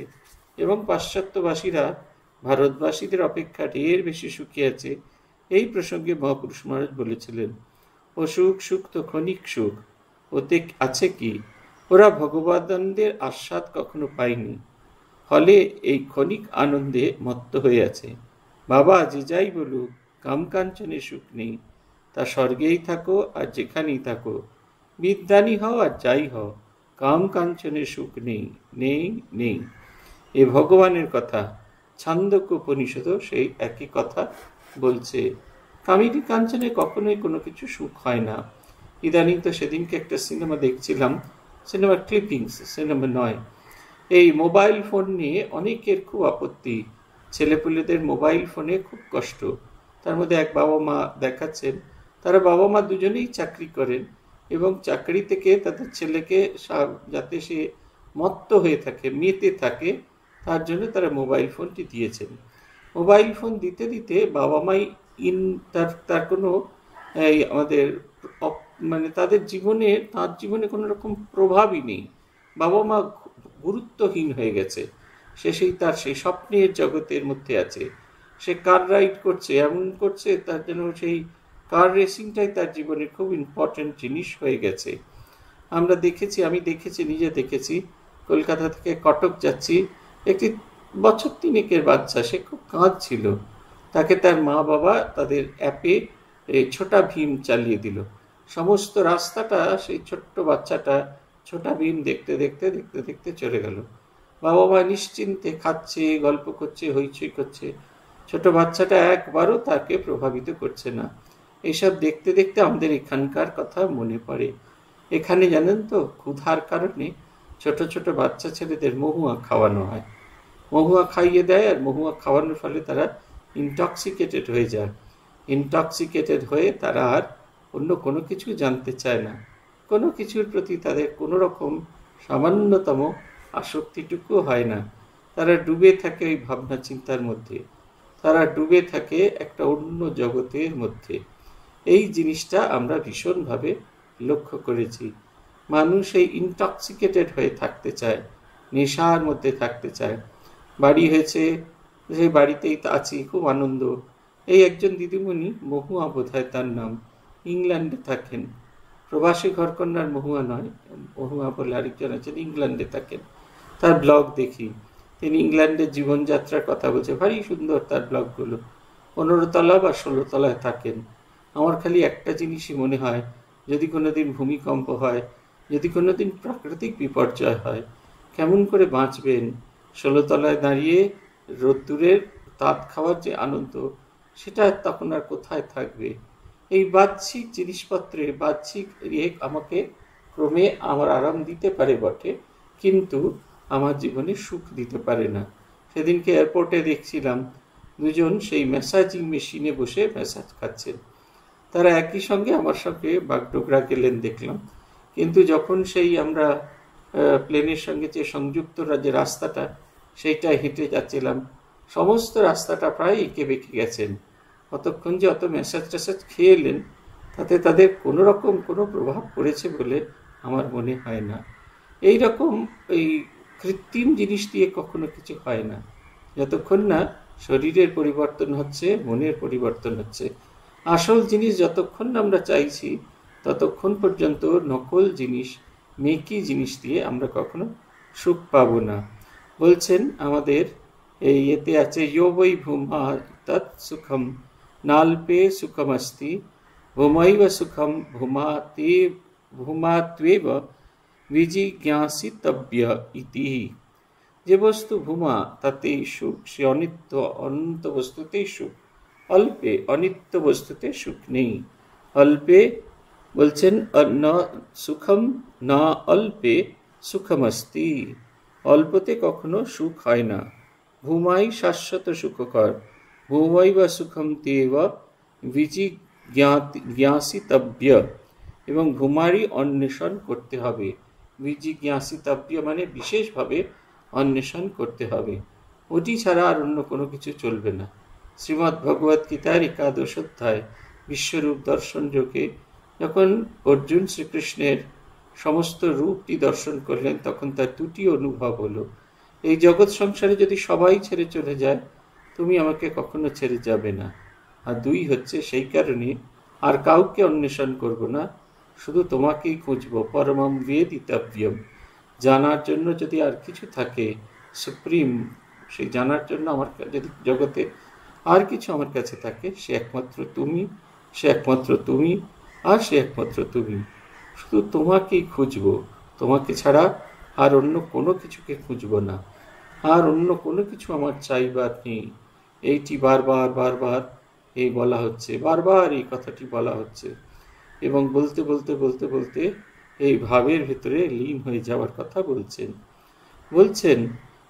এবং পাশ্চাত্যবাসীরা ভারতবাসীদের অপেক্ষা ঢের বেশি সুখী আছে। এই প্রসঙ্গে মহাপুরুষ মহারাজ বলেছিলেন, অসুখ সুখ তো ক্ষণিক সুখ, ওতে আছে কি, ওরা ভগবদানন্দের আস্বাদ কখনো পায়নি, ফলে এই ক্ষণিক আনন্দে মত্ত হয়ে আছে। বাবা যে যাই বলুক, কামকাঞ্চনে সুখ নেই, তা স্বর্গেই থাকো আর যেখানেই থাকো, বিদ্বানী হও আর যাই হও, কাম কাঞ্চনে সুখ নেই, নেই নেই। এ ভগবানের কথা। ছান্দোক্য উপনিষদও সেই একই কথা বলছে। কামিনী কাঞ্চনে কখনোই কোনো কিছু সুখ হয় না। ইদানিং তো সেদিনকে একটা সিনেমা দেখছিলাম, সিনেমার ক্লিপিংস, সিনেমা নয়। এই মোবাইল ফোন নিয়ে অনেকের খুব আপত্তি, ছেলেপুলেদের মোবাইল ফোনে খুব কষ্ট। তার মধ্যে এক বাবা মা দেখাচ্ছেন, তারা বাবা মা দুজনেই চাকরি করেন এবং চাকরি থেকে তাদের ছেলেকে যাতে সে মত্ত হয়ে থাকে, মেতে থাকে, তার জন্য তারা মোবাইল ফোনটি দিয়েছেন। মোবাইল ফোন দিতে দিতে বাবা মাই তার কোনো আমাদের মানে তার জীবনে কোনো রকম প্রভাবই নেই। বাবা মা গুরুত্বহীন হয়ে গেছে। সে তার সেই স্বপ্নের জগতের মধ্যে আছে। সে কার রাইড করছে, এমন করছে তার জন্য সেই কার রেসিংটাই তার জীবনের খুব ইম্পর্টেন্ট জিনিস হয়ে গেছে। আমি দেখেছি, নিজে দেখেছি। কলকাতা থেকে কটক যাচ্ছি, একটি বছর 3 বাচ্চা, সে খুব কাঁদছিল। তাকে তার মা বাবা তাদের অ্যাপে ছোটা ভীম চালিয়ে দিল। সমস্ত রাস্তাটা সেই ছোট্ট বাচ্চাটা ছোটা ভীম দেখতে দেখতে দেখতে দেখতে চলে গেল। বাবা মা নিশ্চিন্তে খাচ্ছে, গল্প করছে, হইচই করছে। ছোট বাচ্চাটা একবারও তাকে প্রভাবিত করছে না। এইসব দেখতে দেখতে আমাদের এখানকার কথা মনে পড়ে। এখানে জানেন তো, ক্ষুধার কারণে ছোট ছোট বাচ্চা ছেলেদের মহুয়া খাওয়ানো হয়। মহুয়া খাইয়ে দেয়, আর মহুয়া খাওয়ানোর ফলে তারা ইনটক্সিকেটেড হয়ে যায়। ইনটক্সিকেটেড হয়ে তারা আর অন্য কোনো কিছু জানতে চায় না। কোনো কিছুর প্রতি তাদের কোনো রকম সামান্যতম আসক্তিটুকু হয় না। তারা ডুবে থাকে ওই ভাবনা চিন্তার মধ্যে, তারা ডুবে থাকে একটা অন্য জগতের মধ্যে। এই জিনিসটা আমরা ভীষণভাবে লক্ষ্য করেছি। মানুষ এই ইনটক্সিকেটেড হয়ে থাকতে চায়, নেশার মধ্যে থাকতে চায়। বাড়ি হয়েছে, সেই বাড়িতেই আছি, খুব আনন্দ। এই একজন দিদিমণি, মহুয়া বোধহয় তার নাম, ইংল্যান্ডে থাকেন। প্রবাসী ঘরকন্যার মহুয়া নয়, মহুয়া বলে আরেকজন আছেন, ইংল্যান্ডে থাকেন। তার ব্লগ দেখি, তিনি ইংল্যান্ডের জীবনযাত্রার কথা বলছে, ভারী সুন্দর তার ব্লগগুলো। 15 তলা বা 16 তলায় থাকেন। আমার খালি একটা জিনিসই মনে হয়, যদি কোনোদিন ভূমিকম্প হয়, যদি কোনোদিন প্রাকৃতিক বিপর্যয় হয়, কেমন করে বাঁচবেন? 16 তলায় দাঁড়িয়ে রোদ্দুরের তাঁত খাওয়ার যে আনন্দ, সেটা তখন আর কোথায় থাকবে। এই বাহ্যিক জিনিসপত্রে বাহ্যিক আমাকে ক্রমে আমার আরাম দিতে পারে বটে, কিন্তু আমার জীবনে সুখ দিতে পারে না। সেদিনকে এয়ারপোর্টে দেখছিলাম দুজন সেই ম্যাসাজিং মেশিনে বসে ম্যাসাজ খাচ্ছেন। তারা একই সঙ্গে আমার সঙ্গে বাগডোগরা গেলেন দেখলাম, কিন্তু যখন সেই আমরা প্লেনের সঙ্গে যে সংযুক্ত যে রাস্তাটা, সেইটা হেঁটে যাচ্ছিলাম, সমস্ত রাস্তাটা প্রায় এঁকে বেঁকে গেছেন। কতক্ষণ যে অত ম্যাসাজ ট্যাসাজ খেয়ে এলেন, তাতে তাদের কোনো রকম কোনো প্রভাব পড়েছে বলে আমার মনে হয় না। এই রকম এই কৃত্রিম জিনিস দিয়ে কখনো কিছু হয় না। যতক্ষণ না শরীরের পরিবর্তন হচ্ছে, মনের পরিবর্তন হচ্ছে। আসল জিনিস যতক্ষণ না আমরা চাইছি, ততক্ষণ পর্যন্ত নকল জিনিস, মেকি জিনিস দিয়ে আমরা কখনো সুখ পাব না। বলছেন আমাদের এই এতে আছে, ইয়ো বৈ ভূমা তৎ সুখম নাল্পে সুখমস্তি ভূমৈব সুখম ভূমাত্বেব বিজিজ্ঞাসিতব্য ইতি। যে বস্তু ভূমা তাতেই সুখ, সে অনিত্য, অনন্ত বস্তুতেই সুখ। অল্পে, অনিত্য বস্তুতে সুখ নেই। অল্পে বলছেন ন সুখম না অল্পে সুখমস্তি, অল্পতে কখনো সুখ হয় না। ভূমাই শাশ্বত সুখকর, ভূমৈ বা সুখম তেব বিজিজ্ঞাসিতব্য, এবং ভূমারই অন্বেষণ করতে হবে। বিজিজ্ঞাসিতব্য মানে বিশেষভাবে অন্বেষণ করতে হবে, ওটি ছাড়া আর অন্য কোনো কিছু চলবে না। শ্রীমদ্ ভগবত গীতার 11 অধ্যায় বিশ্বরূপ দর্শন যোগে যখন অর্জুন শ্রীকৃষ্ণের সমস্ত রূপটি দর্শন করলেন, তখন তার দুটি অনুভব হলো। এই জগৎ সংসারে যদি সবাই ছেড়ে চলে যায়, তুমি আমাকে কখনো ছেড়ে যাবে না। আর দুই হচ্ছে, সেই কারণে আর কাউকে অন্বেষণ করব না, শুধু তোমাকেই খুঁজবো। পরমম বেদিতব্যম, জানার জন্য যদি আর কিছু থাকে সুপ্রিম, সেই জানার জন্য আমার যদি জগতে আর কিছু আমার কাছে থাকে, সে একমাত্র তুমি, সে একমাত্র তুমি, আর সে একমাত্র তুমি। শুধু তোমাকেই খুঁজবো, তোমাকে ছাড়া আর অন্য কোনো কিছুকে খুঁজবো না। আর অন্য কোনো কিছু আমার চাইবার নেই। এইটি বারবার বারবার এই বলা হচ্ছে, বারবার এই কথাটি বলা হচ্ছে, এবং বলতে বলতে বলতে বলতে এই ভাবের ভিতরে লীন হয়ে যাওয়ার কথা বলছেন। বলছেন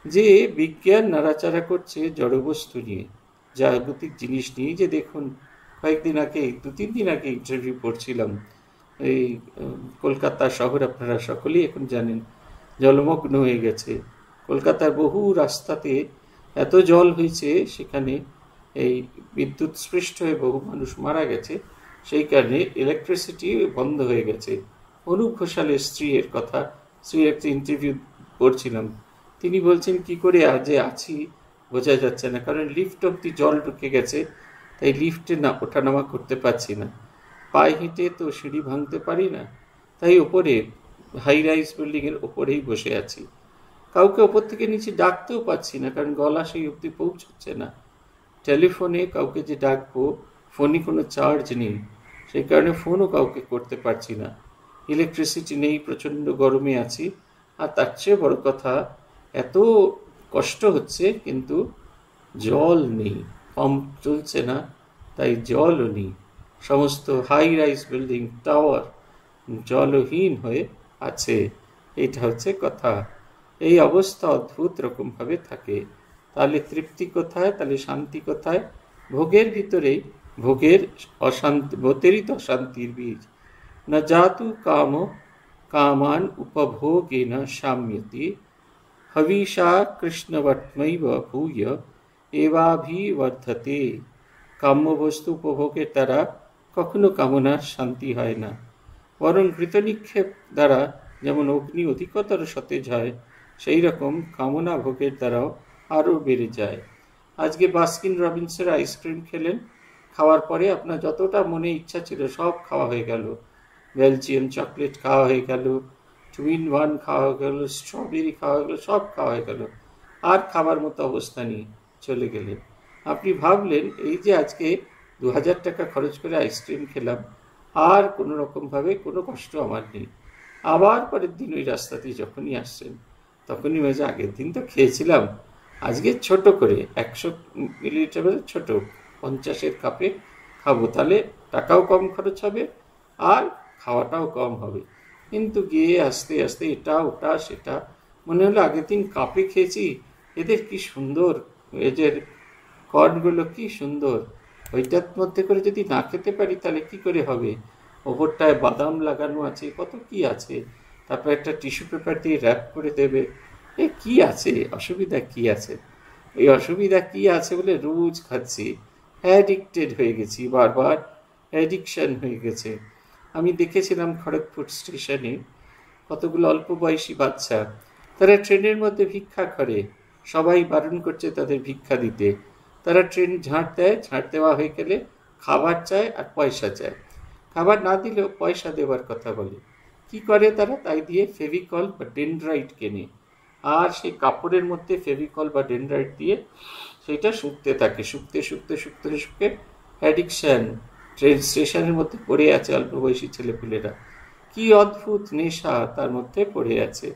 যে বিজ্ঞান নাড়াচাড়া করছে জড়বস্তু নিয়ে, জাগতিক জিনিস নিয়ে। যে দেখুন, কয়েকদিন আগে, 2-3 দিন আগে ইন্টারভিউ পড়ছিলাম। এই কলকাতা শহর আপনারা সকলেই এখন জানেন জলমগ্ন হয়ে গেছে। কলকাতার বহু রাস্তাতে এত জল হয়েছে, সেখানে এই বিদ্যুৎ স্পৃষ্ট হয়ে বহু মানুষ মারা গেছে। সেই কারণে ইলেকট্রিসিটি বন্ধ হয়ে গেছে। অনুপ ঘোষালের স্ত্রীর কথা, স্ত্রীর একটা ইন্টারভিউ পড়ছিলাম। তিনি বলছেন, কি করে আজে আছি বোঝা যাচ্ছে না, কারণ লিফট অব্দি জল ঢুকে গেছে, তাই লিফটে না ওঠানামা করতে পারছি না। পায়ে হেঁটে তো সিঁড়ি ভাঙতে পারি না, তাই ওপরে হাই রাইজ বিল্ডিংয়ের ওপরেই বসে আছি। কাউকে ওপর থেকে নিচে ডাকতেও পাচ্ছি না, কারণ গলা সেই অবধি পৌঁছচ্ছে না। টেলিফোনে কাউকে যে ডাকবো, ফোনে কোনো চার্জ নেই, সেই কারণে ফোনও কাউকে করতে পারছি না। ইলেকট্রিসিটি নেই, প্রচণ্ড গরমে আছি। আর তার চেয়ে বড় কথা, এত কষ্ট হচ্ছে, কিন্তু জল নেই, পাম্প চলছে না, তাই জলও নেই। সমস্ত হাই রাইজ বিল্ডিং, টাওয়ার জলহীন হয়ে আছে। এইটা হচ্ছে কথা। এই অবস্থা অদ্ভুত রকমভাবে থাকে। তাহলে তৃপ্তি কোথায়, তাহলে শান্তি কোথায়? ভোগের ভিতরেই ভোগের অশান্তি, ভোতেরিত অশান্তির বীজ। না জাতু কাম কামান উপভোগেন শাম্যতি হবিষা কৃষ্ণবৎমৈব ভূয় এবাভিবর্ধতে। কাম্য বস্তু উপভোগের দ্বারা কখনো কামনার শান্তি হয় না, বরং কৃতনিক্ষেপ দ্বারা যেমন অগ্নি অধিকতর সতেজ হয়, সেই রকম কামনা ভোগের দ্বারাও আরও বেড়ে যায়। আজকে বাস্কিন রবিন্সের আইসক্রিম খেলেন, খাওয়ার পরে আপনার যতটা মনে ইচ্ছা ছিল সব খাওয়া হয়ে গেল। বেলজিয়াম চকলেট খাওয়া হয়ে গেল, 2-in-1 খাওয়া হয়ে গেল, স্ট্রবেরি খাওয়া হয়ে গেল, সব খাওয়া হয়ে গেল। আর খাবার মতো অবস্থা নেই, চলে গেলেন। আপনি ভাবলেন, এই যে আজকে 2000 টাকা খরচ করে আইসক্রিম খেলাম, আর কোনো রকমভাবে কোনো কষ্ট আমার নেই। আবার পরের দিন ওই রাস্তাতেই যখনই আসছেন, তখনই মনে হয়, আগের দিন তো খেয়েছিলাম, আজকে ছোট করে 100 মিলিলিটার ছোট 50-এর কাপে খাবো, তাহলে টাকাও কম খরচ হবে আর খাওয়াটাও কম হবে। কিন্তু গিয়ে আস্তে আস্তে এটা ওটা সেটা, মনে হলো আগের দিন কাপে খেয়েছি, এদের কি সুন্দর, এদের কর্নগুলো কি সুন্দর, ওইটার মধ্যে করে যদি না খেতে পারি তাহলে কি করে হবে। ওপরটায় বাদাম লাগানো আছে, কত কি আছে, তারপর একটা টিস্যু পেপার দিয়ে র্যাপ করে দেবে। এ কি আছে, অসুবিধা কি আছে? এই অসুবিধা কি আছে বলে রোজ খাচ্ছি, অ্যাডিক্টেড হয়ে গেছি, বারবার অ্যাডিকশান হয়ে গেছে। আমি দেখেছিলাম খড়গপুর স্টেশনে কতগুলো অল্প বয়সী বাচ্চা, তারা ট্রেনের মধ্যে ভিক্ষা করে, সবাই বারণ করছে তাদের ভিক্ষা দিতে। তারা ট্রেন ঝাঁট দেয়, ঝাঁট দেওয়া হয়ে গেলে খাবার চায় আর পয়সা চায়, খাবার না দিলেও পয়সা দেওয়ার কথা বলে। কি করে তারা, তাই দিয়ে ফেভিকল বা ডেনড্রাইট কেনে, আর সেই কাপড়ের মধ্যে ফেভিকল বা ডেনড্রাইট দিয়ে সেটা শুকতে থাকে, শুকতে শুকতে শুকতে শুকে অ্যাডিকশান ট্রেন স্টেশনের মধ্যে পড়ে আছে অল্প বয়সী ছেলেপুলেরা। কি অদ্ভুত নেশা তার মধ্যে পড়ে আছে।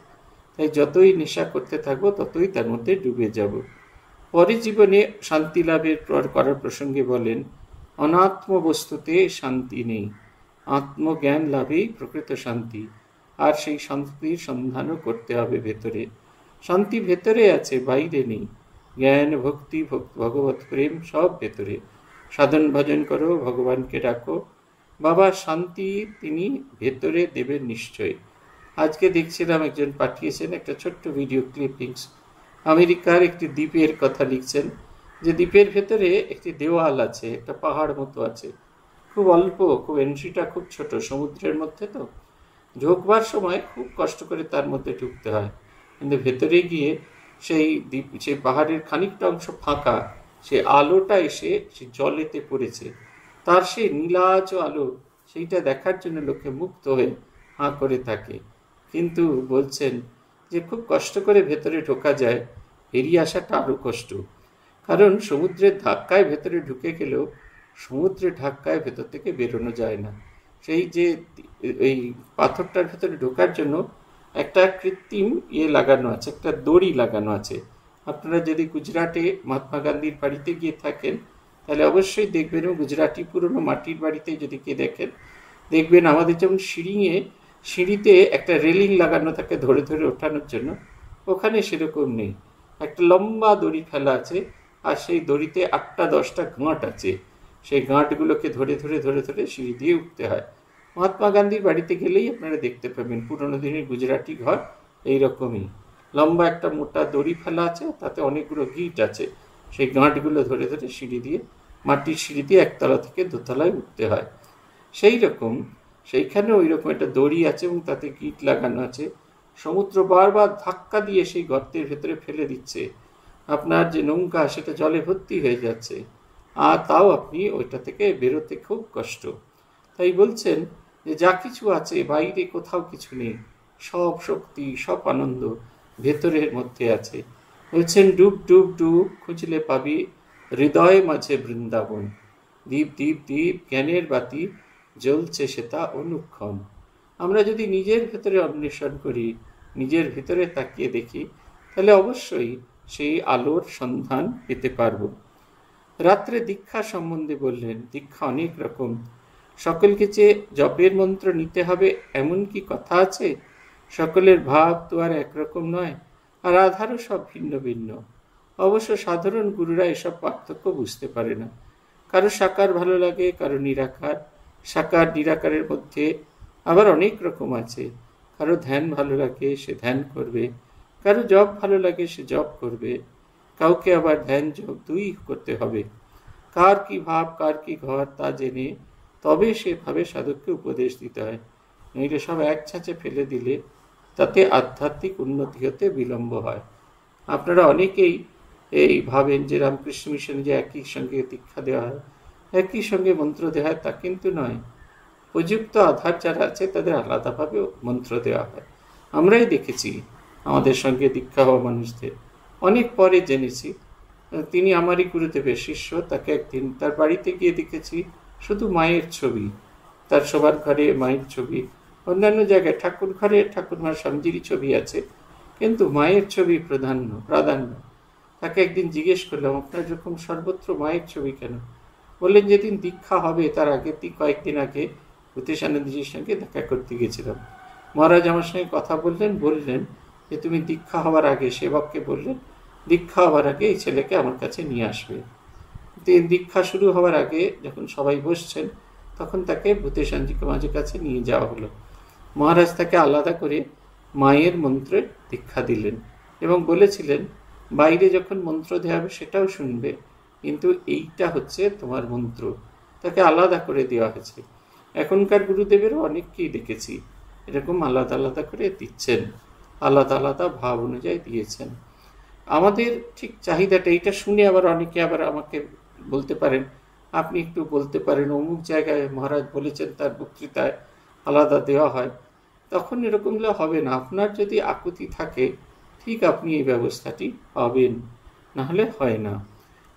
তাই যতই নেশা করতে থাকবো ততই তার মধ্যে ডুবে যাব। পরে জীবনে শান্তি লাভের করার প্রসঙ্গে বলেন, অনাত্ম বস্তুতে শান্তি নেই, আত্মজ্ঞান লাভেই প্রকৃত শান্তি। আর সেই শান্তির সন্ধানও করতে হবে ভেতরে। শান্তি ভেতরে আছে, বাইরে নেই। জ্ঞান, ভক্তি, ভগবত প্রেম সব ভেতরে। সাধন ভজন করো, ভগবানকে ডাকো, বাবা শান্তি তিনি ভেতরে দেবেন নিশ্চয়। আজকে দেখছিলাম একজন পাঠিয়েছেন একটা ছোট্ট ভিডিও ক্লিপিংস, আমেরিকার একটি দ্বীপের কথা লিখছেন, যে দ্বীপের ভেতরে একটি দেওয়াল আছে, একটা পাহাড় মতো আছে, খুব অল্প, খুব এন্ট্রিটা খুব ছোট, সমুদ্রের মধ্যে তো ঢুকবার সময় খুব কষ্ট করে তার মধ্যে ঢুকতে হয়, কিন্তু ভেতরে গিয়ে সেই দ্বীপ, সেই পাহাড়ের খানিকটা অংশ ফাঁকা, সে আলোটা এসে সে জলেতে পড়েছে, তার সেই নীলাচ আলো, সেইটা দেখার জন্য লোকে মুক্ত হয়ে হাঁ করে থাকে। কিন্তু বলছেন যে খুব কষ্ট করে ভেতরে ঢোকা যায়, বেরিয়ে আসাটা আরও কষ্ট, কারণ সমুদ্রের ধাক্কায় ভেতরে ঢুকে গেলেও সমুদ্রের ধাক্কায় ভেতর থেকে বেরোনো যায় না। সেই যে এই পাথরটার ভেতরে ঢোকার জন্য একটা কৃত্রিম লাগানো আছে, একটা দড়ি লাগানো আছে। আপনারা যদি গুজরাটে মহাত্মা গান্ধীর বাড়িতে গিয়ে থাকেন তাহলে অবশ্যই দেখবেন, গুজরাটি পুরনো মাটির বাড়িতে যদি কে দেখেন, দেখবেন আমাদের যেমন সিঁড়িতে একটা রেলিং লাগানো থাকে ধরে ধরে ওঠানোর জন্য, ওখানে সেরকম নেই, একটা লম্বা দড়ি ফেলা আছে, আর সেই দড়িতে 8-10টা গাঁট আছে, সেই গাঁটগুলোকে ধরে ধরে ধরে ধরে সিঁড়ি দিয়ে উঠতে হয়। মহাত্মা গান্ধীর বাড়িতে গেলেই আপনারা দেখতে পাবেন পুরনো দিনের গুজরাটি ঘর এইরকমই, লম্বা একটা মোটা দড়ি ফেলা আছে, তাতে অনেকগুলো গিট আছে, সেই গাঁটগুলো ধরে ধরে সিঁড়ি দিয়ে, মাটির সিঁড়ি দিয়ে একতলা থেকে দোতলায় উঠতে হয়। সেই রকম সেইখানে ওই রকম একটা দড়ি আছে এবং তাতে গিট লাগানো আছে। সমুদ্র বারবার ধাক্কা দিয়ে সেই গর্তের ভেতরে ফেলে দিচ্ছে, আপনার যে নৌকা সেটা জলে ভর্তি হয়ে যাচ্ছে, আর তাও আপনি ওইটা থেকে বেরোতে খুব কষ্ট। তাই বলছেন যে যা কিছু আছে বাইরে কোথাও কিছু নেই, সব শক্তি সব আনন্দ ভেতরের মধ্যে আছে। বলছেন ডুব ডুব ডুব খুঁজলে পাবি হৃদয় মাঝে বৃন্দাবন, দীপ দীপ দীপ জ্ঞানের বাতি জ্বলছে সেটা অনুক্ষণ। আমরা যদি নিজের ভেতরে অন্বেষণ করি, নিজের ভিতরে তাকিয়ে দেখি, তাহলে অবশ্যই সেই আলোর সন্ধান পেতে পারব। রাত্রে দীক্ষা সম্বন্ধে বললেন, দীক্ষা অনেক রকম, সকলকে যে জপের মন্ত্র নিতে হবে এমন কি কথা আছে? সকলের ভাব তো আর একরকম নয়, আর আধারও সব ভিন্ন ভিন্ন। অবশ্য সাধারণ গুরুরা এসব পার্থক্য বুঝতে পারে না। কারো সাকার ভালো লাগে, কারো নিরাকার, সাকার নিরাকারের মধ্যে আবার অনেক রকম আছে। কারো ধ্যান ভালো লাগে, সে ধ্যান করবে, কারো জপ ভালো লাগে, সে জপ করবে, কাউকে আবার ধ্যান জপ দুই করতে হবে। কার কি ভাব, কার কি ঘর তা জেনে তবে সেভাবে সাধককে উপদেশ দিতে হয়, নইলে সব এক ছাঁচে ফেলে দিলে তাতে আধ্যাত্মিক উন্নতি হতে বিলম্ব হয়। আপনারা অনেকেই এই ভাবেন যে রামকৃষ্ণ মিশনে যে একই সঙ্গে দীক্ষা দেওয়া হয়, একই সঙ্গে মন্ত্র দেওয়া হয়, তা কিন্তু নয়। উপযুক্ত আধার যারা আছে তাদের আলাদাভাবে মন্ত্র দেওয়া হয়। আমরাই দেখেছি আমাদের সঙ্গে দীক্ষা হওয়া মানুষদের, অনেক পরে জেনেছি তিনি আমারই গুরুদেবের শিষ্য। তাকে একদিন তার বাড়িতে গিয়ে দেখেছি শুধু মায়ের ছবি, তার শোবার ঘরে মায়ের ছবি, অন্যান্য জায়গায় ঠাকুর ঘরে ঠাকুরমার স্বামীজিরই ছবি আছে, কিন্তু মায়ের ছবি প্রাধান্য। তাকে একদিন জিজ্ঞেস করলাম, আপনার এরকম সর্বত্র মায়ের ছবি কেন? বললেন, যেদিন দীক্ষা হবে তার আগের কয়েকদিন আগে ভূতেশানন্দজির সঙ্গে দেখা করতে গেছিলাম। মহারাজ আমার সঙ্গে কথা বললেন যে তুমি দীক্ষা হওয়ার আগে, সেবককে বললেন দীক্ষা হওয়ার আগে এই ছেলেকে আমার কাছে নিয়ে আসবে। দীক্ষা শুরু হওয়ার আগে যখন সবাই বসছেন তখন তাকে ভূতেশানজিকে মাঝে কাছে নিয়ে যাওয়া হলো। মহারাজ তাকে আলাদা করে মায়ের মন্ত্রে দীক্ষা দিলেন এবং বলেছিলেন, বাইরে যখন মন্ত্র দেওয়া হবে সেটাও শুনবে, কিন্তু এইটা হচ্ছে তোমার মন্ত্র। তাকে আলাদা করে দেওয়া হয়েছে। এখনকার গুরুদেবেরও অনেককেই দেখেছি এরকম আলাদা আলাদা করে দিচ্ছেন, আলাদা আলাদা ভাব অনুযায়ী দিয়েছেন। আমাদের ঠিক চাহিদাটা, এইটা শুনে আবার অনেকে আবার আমাকে বলতে পারেন, আপনি একটু বলতে পারেন অমুক জায়গায় মহারাজ বলেছেন তার বক্তৃতায় আলাদা দেওয়া হয়। তখন এরকম হবে না। আপনার যদি আকুতি থাকে ঠিক আপনি এই ব্যবস্থাটি পাবেন, নাহলে হয় না।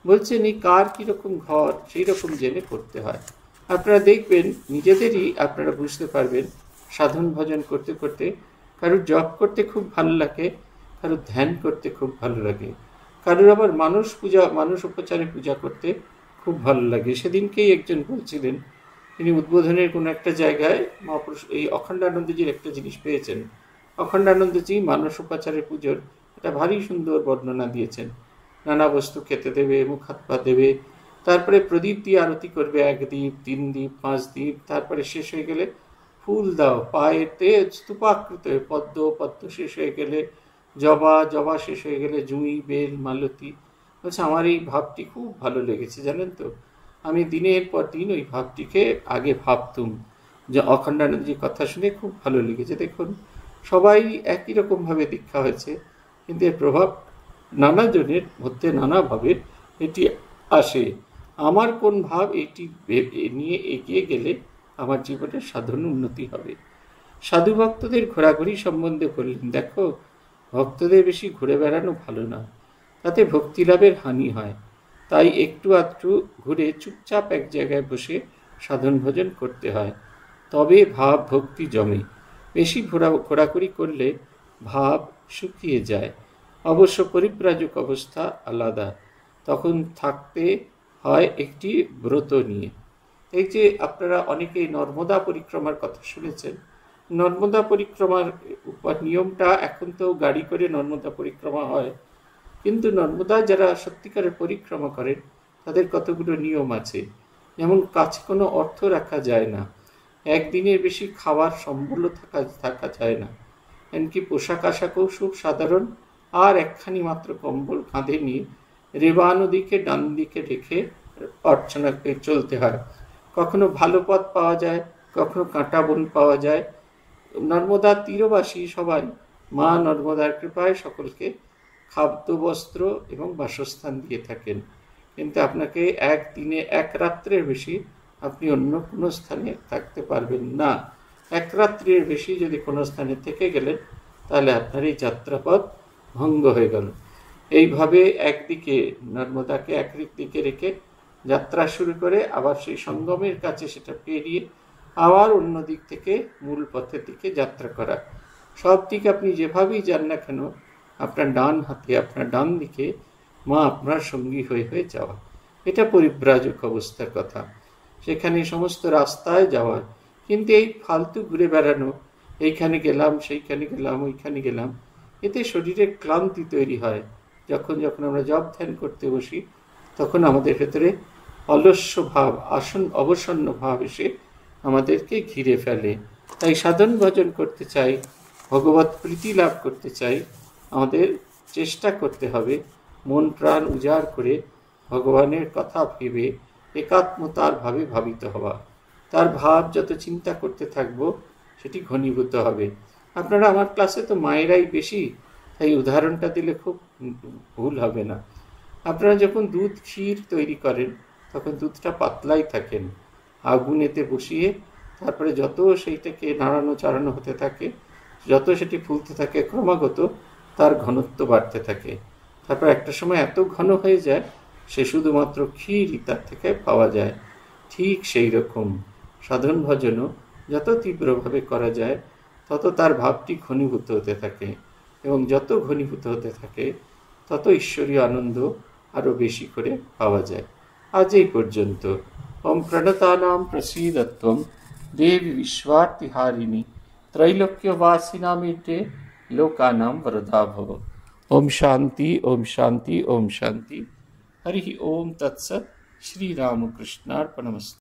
বলছেন এই কার কীরকম ঘর সেই রকম জেনে করতে হয়। আপনারা দেখবেন নিজেদেরই আপনারা বুঝতে পারবেন, সাধন ভজন করতে করতে কারোর জপ করতে খুব ভালো লাগে, কারোর ধ্যান করতে খুব ভালো লাগে, কারোর আবার মানুষ উপচারে পূজা করতে খুব ভালো লাগে। সেদিনকেই একজন বলছিলেন, তিনি উদ্বোধনের কোনো একটা জায়গায় মহাপুরুষ এই অখণ্ডানন্দজির একটা জিনিস পেয়েছেন। অখণ্ডানন্দজি মানস উপাচারের পুজোর একটা ভারী সুন্দর বর্ণনা দিয়েছেন। নানা বস্তু খেতে দেবে, মুখ হাত পা দেবে, তারপরে প্রদীপ দিয়ে আরতি করবে, 1 দ্বীপ 3 দ্বীপ 5 দ্বীপ, তারপরে শেষ হয়ে গেলে ফুল দাও, পায়েতে স্তূপাকৃত পদ্ম শেষ হয়ে গেলে জবা শেষ হয়ে গেলে জুঁই, বেল, মালতী। বলছে আমার এই ভাবটি খুব ভালো লেগেছে, জানেন তো, আমি দিনের পর দিন ওই ভাবটিকে আগে ভাবতুম। যে অখণ্ডানন্দজির কথা শুনে খুব ভালো লেগেছে। দেখুন সবাই একই রকমভাবে দীক্ষা হয়েছে, কিন্তু এর প্রভাব নানা জনের মধ্যে নানাভাবে এটি আসে। আমার কোন ভাব এটি নিয়ে এগিয়ে গেলে আমার জীবনের সাধন উন্নতি হবে। সাধু ভক্তদের ঘোরাঘুরি সম্বন্ধে বললেন, দেখো ভক্তদের বেশি ঘুরে বেড়ানো ভালো না, তাতে ভক্তি লাভের হানি হয়। তাই একটু আধটু ঘুরে চুপচাপ এক জায়গায় বসে সাধন ভজন করতে হয়, তবে ভাব ভক্তি জমে। বেশি ঘোরাঘুরি করলে ভাব শুকিয়ে যায়। অবশ্য পরিব্রাজক অবস্থা আলাদা, তখন থাকতে হয় একটি ব্রত নিয়ে। এই যে আপনারা অনেকেই নর্মদা পরিক্রমার কথা শুনেছেন, নর্মদা পরিক্রমার নিয়মটা, এখন তো গাড়ি করে নর্মদা পরিক্রমা হয়, কিন্তু নর্মদা যারা সত্যিকারের পরিক্রমা করেন তাদের কতগুলো নিয়ম আছে। যেমন কাছে কোনো অর্থ রাখা যায় না, একদিনের বেশি খাওয়ার সম্বল থাকা যায় না, এমনকি পোশাক আশাকও খুব সাধারণ, আর একখানি মাত্র কম্বল কাঁধে নিয়ে রেবা নদীকে ডান দিকে রেখে অর্চনাকে চলতে হয়। কখনো ভালো পথ পাওয়া যায়, কখনো কাঁটা বন পাওয়া যায়। নর্মদার তীরবাসী সবাই মা নর্মদার কৃপায় সকলকে খাদ্য, বস্ত্র এবং বাসস্থান দিয়ে থাকেন, কিন্তু আপনাকে একদিনে 1 রাত্রের বেশি আপনি অন্য কোনো স্থানে থাকতে পারবেন না। 1 রাত্রের বেশি যদি কোনো স্থানে থেকে গেলেন তাহলে আপনার এই যাত্রাপথ ভঙ্গ হয়ে গেল। এইভাবে একদিকে নর্মদাকে একদিকে রেখে যাত্রা শুরু করে আবার সেই সঙ্গমের কাছে সেটা পেরিয়ে আবার অন্য দিক থেকে মূল পথের দিকে যাত্রা করা। সব দিক আপনি যেভাবেই যান না কেন, আপনার ডান হাতে, আপনার ডান দিকে মা আপনার সঙ্গী হয়ে হয়ে যাওয়া, এটা পরিব্রাজক অবস্থার কথা। সেখানে সমস্ত রাস্তায় যাওয়া, কিন্তু এই ফালতু ঘুরে বেড়ানো, এইখানে গেলাম সেইখানে গেলাম ওইখানে গেলাম, এতে শরীরে ক্লান্তি তৈরি হয়। যখন আমরা জপ ধ্যান করতে বসি তখন আমাদের ভেতরে অলস্য ভাব, অবসন্ন ভাব এসে আমাদেরকে ঘিরে ফেলে। তাই সাধন ভজন করতে চাই, ভগবত প্রীতি লাভ করতে চাই, আমাদের চেষ্টা করতে হবে মন প্রাণ উজাড় করে ভগবানের কথা ভেবে একাত্মতার ভাবে ভাবিত হওয়া। তার ভাব যত চিন্তা করতে থাকবো সেটি ঘনীভূত হবে। আপনারা আমার ক্লাসে তো মায়েরাই বেশি, তাই উদাহরণটা দিলে খুব ভুল হবে না। আপনারা যখন দুধ ক্ষীর তৈরি করেন তখন দুধটা পাতলাই থাকেন, আগুনেতে বসিয়ে তারপরে যত সেইটাকে নাড়ানো চাড়ানো হতে থাকে, যত সেটি ফুলতে থাকে ক্রমাগত তার ঘনত্ব বাড়তে থাকে, তারপর একটা সময় এত ঘন হয়ে যায় সে শুধুমাত্র ক্ষীরই তার থেকে পাওয়া যায়। ঠিক সেই রকম সাধন ভজনও যত তীব্রভাবে করা যায় তত তার ভাবটি ঘনীভূত হতে থাকে, এবং যত ঘনীভূত হতে থাকে তত ঈশ্বরীয় আনন্দ আরো বেশি করে পাওয়া যায়। আজ এই পর্যন্ত। ওম প্রণতানাম প্রসীদত্বম দেবী বিশ্বার্তিহারিণী त्रैलोक्यवासिनामिते लोकानां वरदा भव। ओम शांति ओम शांति ओम शांति। हरि ओम तत्सत्। श्री रामकृष्णार्पणमस्तु।